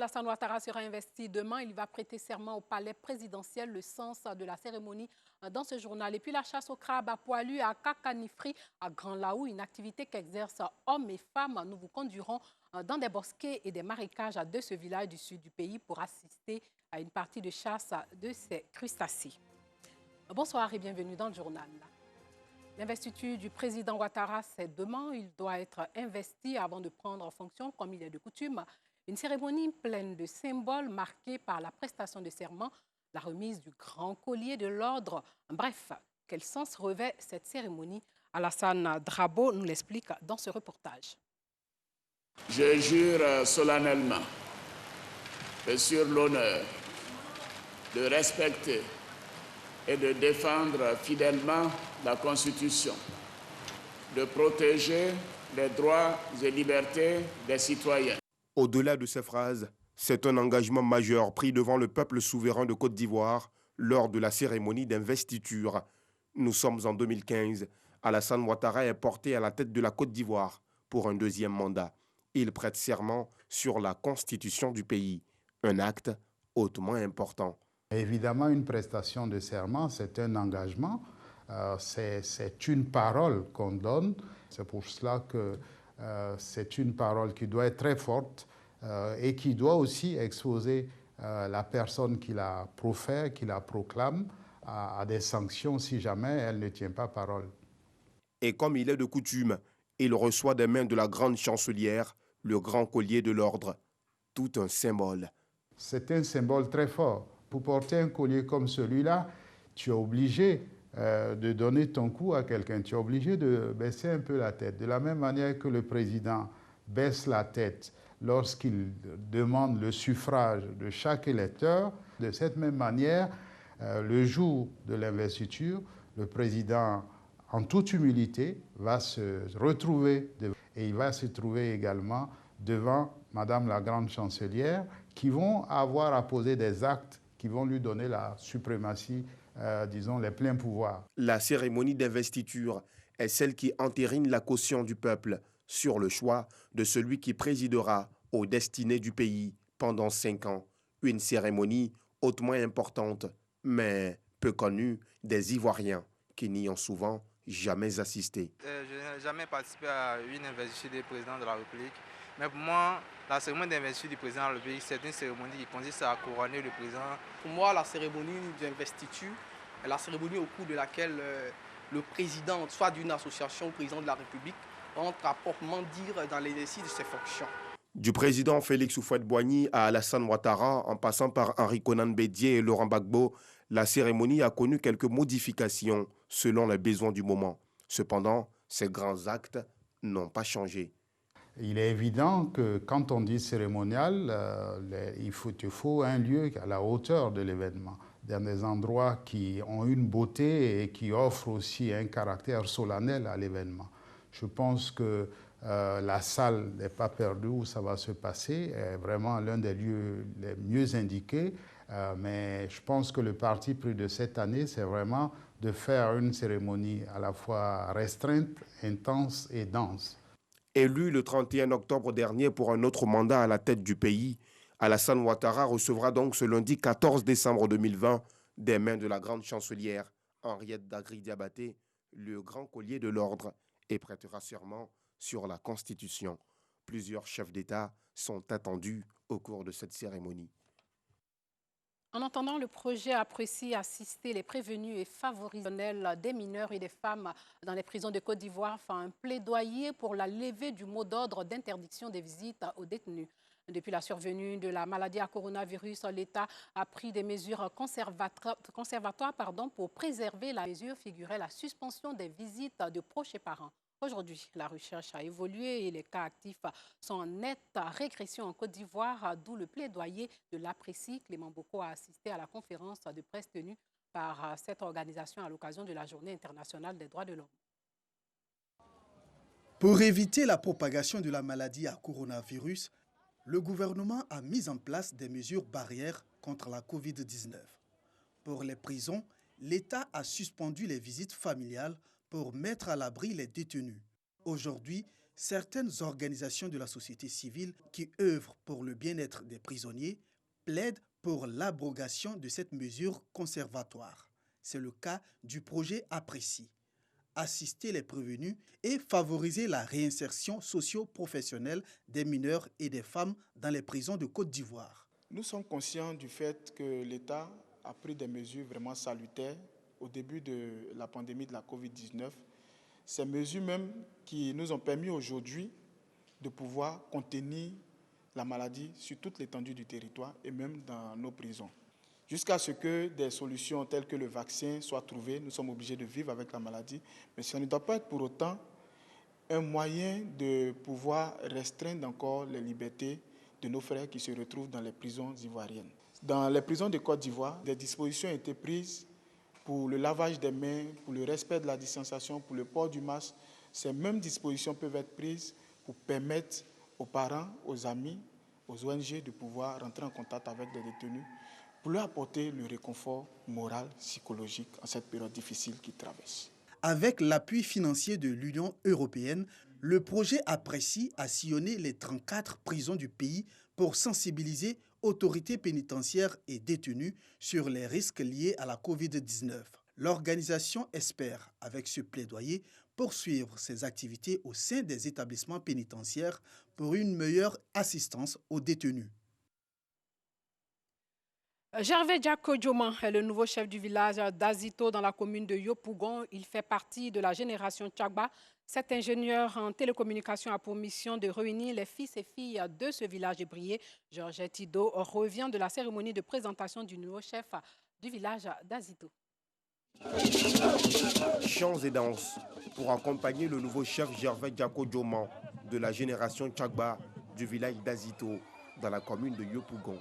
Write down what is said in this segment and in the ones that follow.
Alassane Ouattara sera investi demain. Il va prêter serment au palais présidentiel. Le sens de la cérémonie dans ce journal. Et puis la chasse au crabe à poilu à Kakanifri, à Grand Laou, une activité qu'exercent hommes et femmes. Nous vous conduirons dans des bosquets et des marécages de ce village du sud du pays pour assister à une partie de chasse de ces crustacés. Bonsoir et bienvenue dans le journal. L'investiture du président Ouattara, c'est demain. Il doit être investi avant de prendre fonction, comme il est de coutume. Une cérémonie pleine de symboles marquée par la prestation de serment, la remise du grand collier de l'ordre. Bref, quel sens revêt cette cérémonie? Alassane Drabo nous l'explique dans ce reportage. Je jure solennellement et sur l'honneur de respecter et de défendre fidèlement la Constitution, de protéger les droits et libertés des citoyens. Au-delà de ces phrases, c'est un engagement majeur pris devant le peuple souverain de Côte d'Ivoire lors de la cérémonie d'investiture. Nous sommes en 2015. Alassane Ouattara est porté à la tête de la Côte d'Ivoire pour un deuxième mandat. Il prête serment sur la Constitution du pays, un acte hautement important. Évidemment, une prestation de serment, c'est un engagement, c'est une parole qu'on donne. C'est pour cela que c'est une parole qui doit être très forte et qui doit aussi exposer la personne qui la profère, qui la proclame, à des sanctions si jamais elle ne tient pas parole. Et comme il est de coutume, il reçoit des mains de la grande chancelière le grand collier de l'ordre, tout un symbole. C'est un symbole très fort. Pour porter un collier comme celui-là, tu es obligé de donner ton cou à quelqu'un. Tu es obligé de baisser un peu la tête. De la même manière que le président baisse la tête lorsqu'il demande le suffrage de chaque électeur, de cette même manière, le jour de l'investiture, le président, en toute humilité, va se retrouver et il va se trouver également devant Madame la grande chancelière qui vont avoir à poser des actes qui vont lui donner la suprématie, disons, les pleins pouvoirs. La cérémonie d'investiture est celle qui entérine la caution du peuple sur le choix de celui qui présidera aux destinées du pays pendant 5 ans. Une cérémonie hautement importante, mais peu connue des Ivoiriens qui n'y ont souvent jamais assisté. Je n'ai jamais participé à une investiture du président de la République. Mais pour moi, la cérémonie d'investiture du président de la République, c'est une cérémonie qui consiste à couronner le président. Pour moi, la cérémonie d'investiture est la cérémonie au cours de laquelle le président, soit d'une association ou président de la République, entre à proprement dire dans l'exercice de ses fonctions. Du président Félix Houphouët-Boigny à Alassane Ouattara, en passant par Henri Konan Bédié et Laurent Gbagbo, la cérémonie a connu quelques modifications selon les besoins du moment. Cependant, ces grands actes n'ont pas changé. Il est évident que quand on dit cérémonial, il faut un lieu à la hauteur de l'événement, dans des endroits qui ont une beauté et qui offrent aussi un caractère solennel à l'événement. Je pense que la salle n'est pas perdue où ça va se passer, est vraiment l'un des lieux les mieux indiqués, mais je pense que le parti pris de cette année, c'est vraiment de faire une cérémonie à la fois restreinte, intense et dense. Élu le 31 octobre dernier pour un autre mandat à la tête du pays, Alassane Ouattara recevra donc ce lundi 14 décembre 2020 des mains de la grande chancelière Henriette Dagri-Diabaté le grand collier de l'ordre et prêtera serment sur la Constitution. Plusieurs chefs d'État sont attendus au cours de cette cérémonie. En entendant le projet apprécie assister les prévenus et favorisés des mineurs et des femmes dans les prisons de Côte d'Ivoire fait un plaidoyer pour la levée du mot d'ordre d'interdiction des visites aux détenus. Depuis la survenue de la maladie à coronavirus, l'État a pris des mesures conservatoires pour préserver la mesure figurait la suspension des visites de proches et parents. Aujourd'hui, la recherche a évolué et les cas actifs sont en nette régression en Côte d'Ivoire, d'où le plaidoyer de l'APRECI. Clément Boko a assisté à la conférence de presse tenue par cette organisation à l'occasion de la Journée internationale des droits de l'homme. Pour éviter la propagation de la maladie à coronavirus, le gouvernement a mis en place des mesures barrières contre la COVID-19. Pour les prisons, l'État a suspendu les visites familiales pour mettre à l'abri les détenus. Aujourd'hui, Certaines organisations de la société civile qui œuvrent pour le bien-être des prisonniers plaident pour l'abrogation de cette mesure conservatoire. C'est le cas du projet Apprécie. Assister les prévenus et favoriser la réinsertion socio-professionnelle des mineurs et des femmes dans les prisons de Côte d'Ivoire. Nous sommes conscients du fait que l'État a pris des mesures vraiment salutaires au début de la pandémie de la Covid-19. Ces mesures même qui nous ont permis aujourd'hui de pouvoir contenir la maladie sur toute l'étendue du territoire et même dans nos prisons. Jusqu'à ce que des solutions telles que le vaccin soient trouvées, nous sommes obligés de vivre avec la maladie. Mais ça ne doit pas être pour autant un moyen de pouvoir restreindre encore les libertés de nos frères qui se retrouvent dans les prisons ivoiriennes. Dans les prisons de Côte d'Ivoire, des dispositions ont été prises pour le lavage des mains, pour le respect de la distanciation, pour le port du masque. Ces mêmes dispositions peuvent être prises pour permettre aux parents, aux amis, aux ONG de pouvoir rentrer en contact avec les détenus pour leur apporter le réconfort moral, psychologique en cette période difficile qu'ils traversent. Avec l'appui financier de l'Union européenne, le projet Apprécie a sillonné les 34 prisons du pays pour sensibiliser autorités pénitentiaires et détenus sur les risques liés à la Covid-19. L'organisation espère, avec ce plaidoyer, poursuivre ses activités au sein des établissements pénitentiaires pour une meilleure assistance aux détenus. Gervais Diako-Dioman est le nouveau chef du village d'Azito dans la commune de Yopougon. Il fait partie de la génération Tchagba. Cet ingénieur en télécommunication a pour mission de réunir les fils et filles de ce village ébrié. Georgette Ido revient de la cérémonie de présentation du nouveau chef du village d'Azito. Chants et danses pour accompagner le nouveau chef Gervais Diako-Dioman de la génération Tchagba du village d'Azito dans la commune de Yopougon.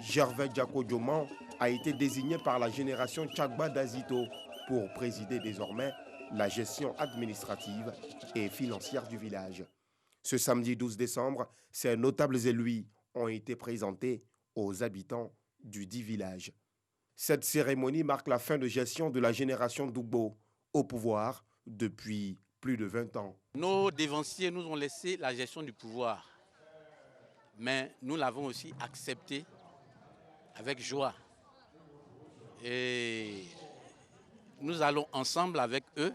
Gervais Diako-Dioman a été désigné par la génération Tchagba d'Azito pour présider désormais la gestion administrative et financière du village. Ce samedi 12 décembre, ces notables élus ont été présentés aux habitants du dit village. Cette cérémonie marque la fin de gestion de la génération Dougbo au pouvoir depuis plus de 20 ans. Nos dévanciers nous ont laissé la gestion du pouvoir, mais nous l'avons aussi accepté avec joie. Et nous allons ensemble avec eux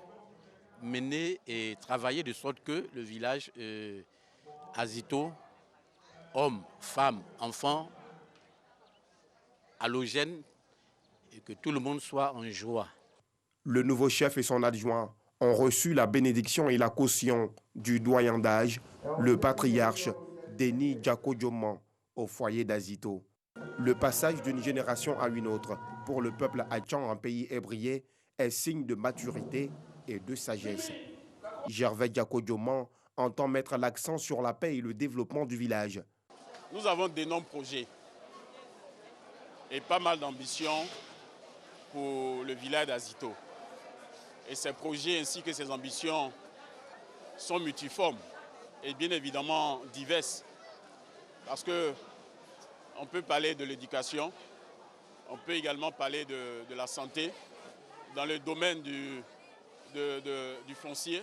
mener et travailler de sorte que le village Azito, hommes, femmes, enfants, halogènes, et que tout le monde soit en joie. Le nouveau chef et son adjoint ont reçu la bénédiction et la caution du doyen d'âge, le patriarche Denis Diako-Dioman, au foyer d'Azito. Le passage d'une génération à une autre pour le peuple hatchan en pays ébrié est signe de maturité et de sagesse. Gervais Diako-Dioman entend mettre l'accent sur la paix et le développement du village. Nous avons d'énormes projets et pas mal d'ambitions pour le village d'Azito. Et ces projets ainsi que ces ambitions sont multiformes et bien évidemment diverses. Parce qu'on peut parler de l'éducation, on peut également parler de la santé, dans le domaine du foncier,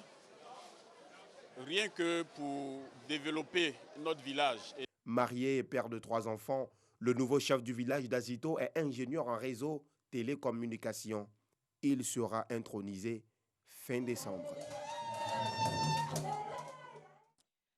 rien que pour développer notre village. Marié et père de 3 enfants, le nouveau chef du village d'Azito est ingénieur en réseau télécommunication. Il sera intronisé fin décembre.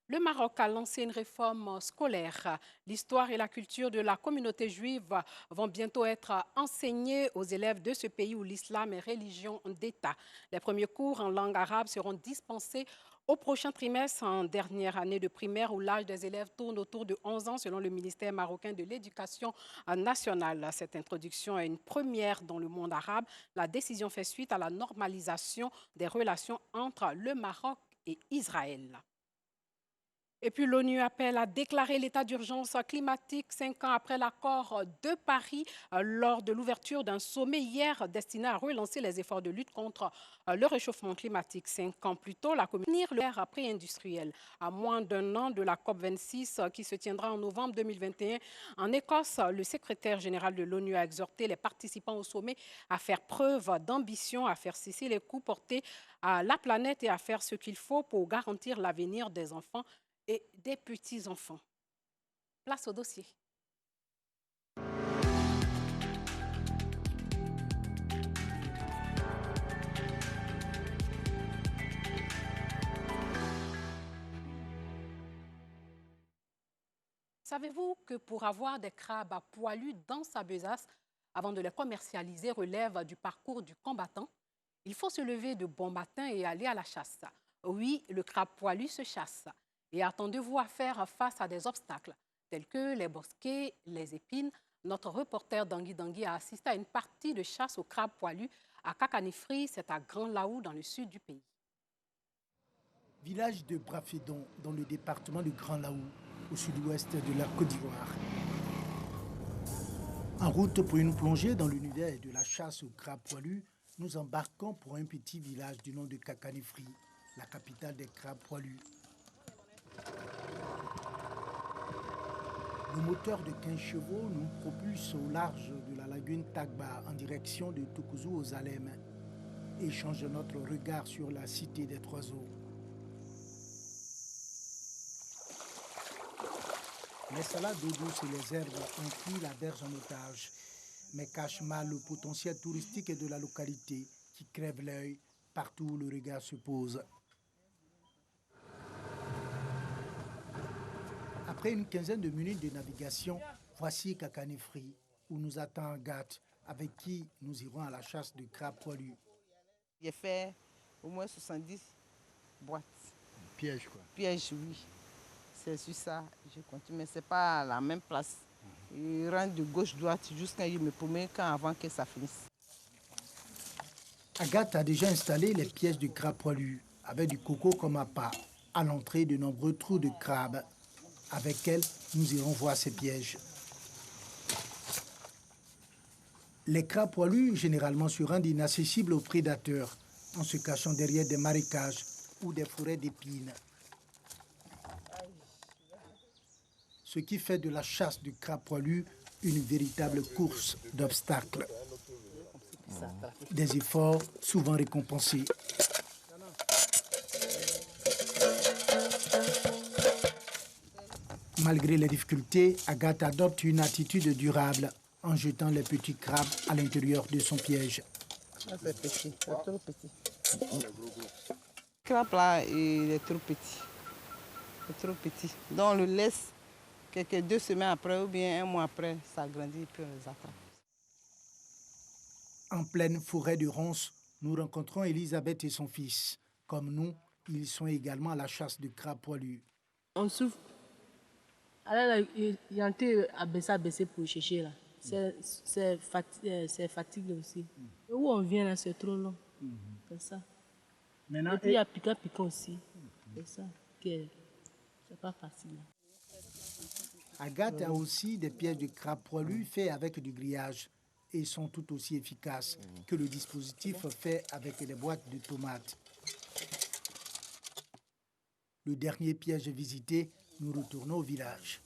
Le Maroc a lancé une réforme scolaire. L'histoire et la culture de la communauté juive vont bientôt être enseignées aux élèves de ce pays où l'islam est religion d'État. Les premiers cours en langue arabe seront dispensés au prochain trimestre en dernière année de primaire où l'âge des élèves tourne autour de 11 ans selon le ministère marocain de l'Éducation nationale. Cette introduction est une première dans le monde arabe. La décision fait suite à la normalisation des relations entre le Maroc et Israël. Et puis l'ONU appelle à déclarer l'état d'urgence climatique 5 ans après l'accord de Paris lors de l'ouverture d'un sommet hier destiné à relancer les efforts de lutte contre le réchauffement climatique. 5 ans plus tôt, la communauté l'ère pré-industrielle. À moins d'un an de la COP26 qui se tiendra en novembre 2021 en Écosse, le secrétaire général de l'ONU a exhorté les participants au sommet à faire preuve d'ambition, à faire cesser les coûts portés à la planète et à faire ce qu'il faut pour garantir l'avenir des enfants et des petits-enfants. Place au dossier. Savez-vous que pour avoir des crabes poilus dans sa besace, avant de les commercialiser, relève du parcours du combattant? Il faut se lever de bon matin et aller à la chasse. Oui, le crabe poilu se chasse. Et attendez-vous à faire face à des obstacles, tels que les bosquets, les épines. Notre reporter Dangui Dangui a assisté à une partie de chasse au crabe poilu à Kakanifri, c'est à Grand Laou, dans le sud du pays. Village de Brafédon, dans le département du Grand Laou, au sud-ouest de la Côte d'Ivoire. En route pour une plongée dans l'univers de la chasse au crabe poilu, nous embarquons pour un petit village du nom de Kakanifri, la capitale des crabes poilus. Le moteur de 15 chevaux nous propulse au large de la lagune Tagba en direction de Tokouzou aux Alem et change notre regard sur la cité des trois eaux. Les salades d'eau douce et les herbes ont pris la berge en otage, mais cachent mal le potentiel touristique de la localité qui crève l'œil partout où le regard se pose. Après une quinzaine de minutes de navigation, voici Kakanifri, où nous attend Agathe, avec qui nous irons à la chasse de crabes poilus. J'ai fait au moins 70 boîtes. Piège quoi. Piège, oui. C'est sur ça, je continue, mais ce n'est pas à la même place. Il rentre de gauche-droite jusqu'à il me promet avant que ça finisse. Agathe a déjà installé les pièges de crabes poilus, avec du coco comme appât, à l'entrée de nombreux trous de crabes. Avec elle, nous irons voir ces pièges. Les crabes poilus généralement se rendent inaccessibles aux prédateurs, en se cachant derrière des marécages ou des forêts d'épines. Ce qui fait de la chasse du crabe poilu une véritable course d'obstacles. Des efforts souvent récompensés. Malgré les difficultés, Agathe adopte une attitude durable en jetant les petits crabes à l'intérieur de son piège. C'est petit, c'est trop petit. Le crabe là, il est trop petit. Il est trop petit. Donc on le laisse quelques 2 semaines après ou bien 1 mois après, ça grandit et puis on les attrape. En pleine forêt de ronces, nous rencontrons Elisabeth et son fils. Comme nous, ils sont également à la chasse de crabes poilus. On souffre. Alors, il y a un peu à baisser pour chercher là. C'est fatigué aussi. Et où on vient là, c'est trop long. C'est ça. Maintenant, et puis il y a piquant aussi. C'est ça. C'est pas facile. Agathe a aussi des pièges de crabes poilus faits avec du grillage et sont tout aussi efficaces que le dispositif fait avec des boîtes de tomates. Le dernier piège visité, nous retournons au village.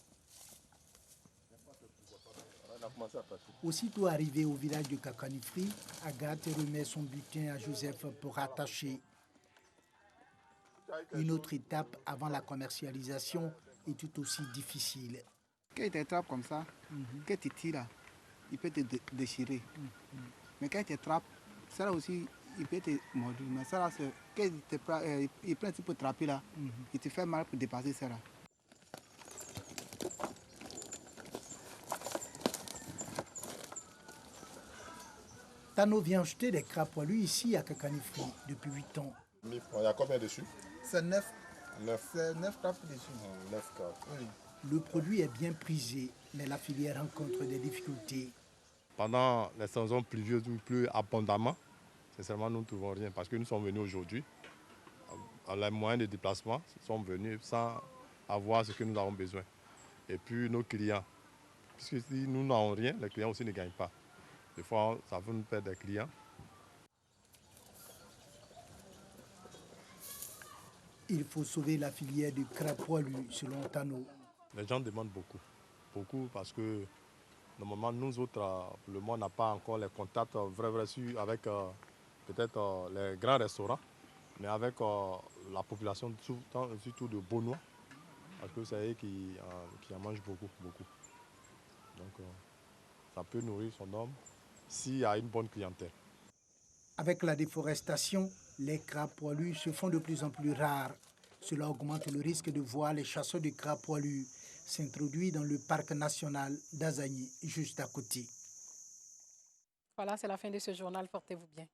Aussitôt arrivé au village de Kakanifri, Agathe remet son butin à Joseph pour attacher. Une autre étape avant la commercialisation est tout aussi difficile. Quand il t'attrape comme ça, quand tu tires, il peut te déchirer. Mais quand il t'attrape, ça là aussi, il peut te mordre. Mais ça là, quand il prend un petit peu de trapper là, il te fait mal pour dépasser ça là. Tano vient acheter des crabes poilus ici à Kakanifri depuis 8 ans. Il y a combien dessus? C'est 9. C'est 9 crabes dessus. 9 crabes. Oui. Le produit est bien prisé, mais la filière rencontre des difficultés. Pendant les saisons pluvieuses ou plus abondamment, sincèrement, nous ne trouvons rien parce que nous sommes venus aujourd'hui. Les moyens de déplacement sont venus sans avoir ce que nous avons besoin. Et puis nos clients, puisque si nous n'avons rien, les clients aussi ne gagnent pas. Des fois, ça peut nous perdre des clients. Il faut sauver la filière du crabe poilu, selon Tano. Les gens demandent beaucoup parce que normalement nous autres, le monde n'a pas encore les contacts vrais avec peut-être les grands restaurants, mais avec la population surtout de Beaunois, parce que c'est eux qui en mangent beaucoup. Donc ça peut nourrir son homme s'il y a une bonne clientèle. Avec la déforestation, les crabes poilus se font de plus en plus rares. Cela augmente le risque de voir les chasseurs de crabes poilus s'introduire dans le parc national d'Azagny, juste à côté. Voilà, c'est la fin de ce journal. Portez-vous bien.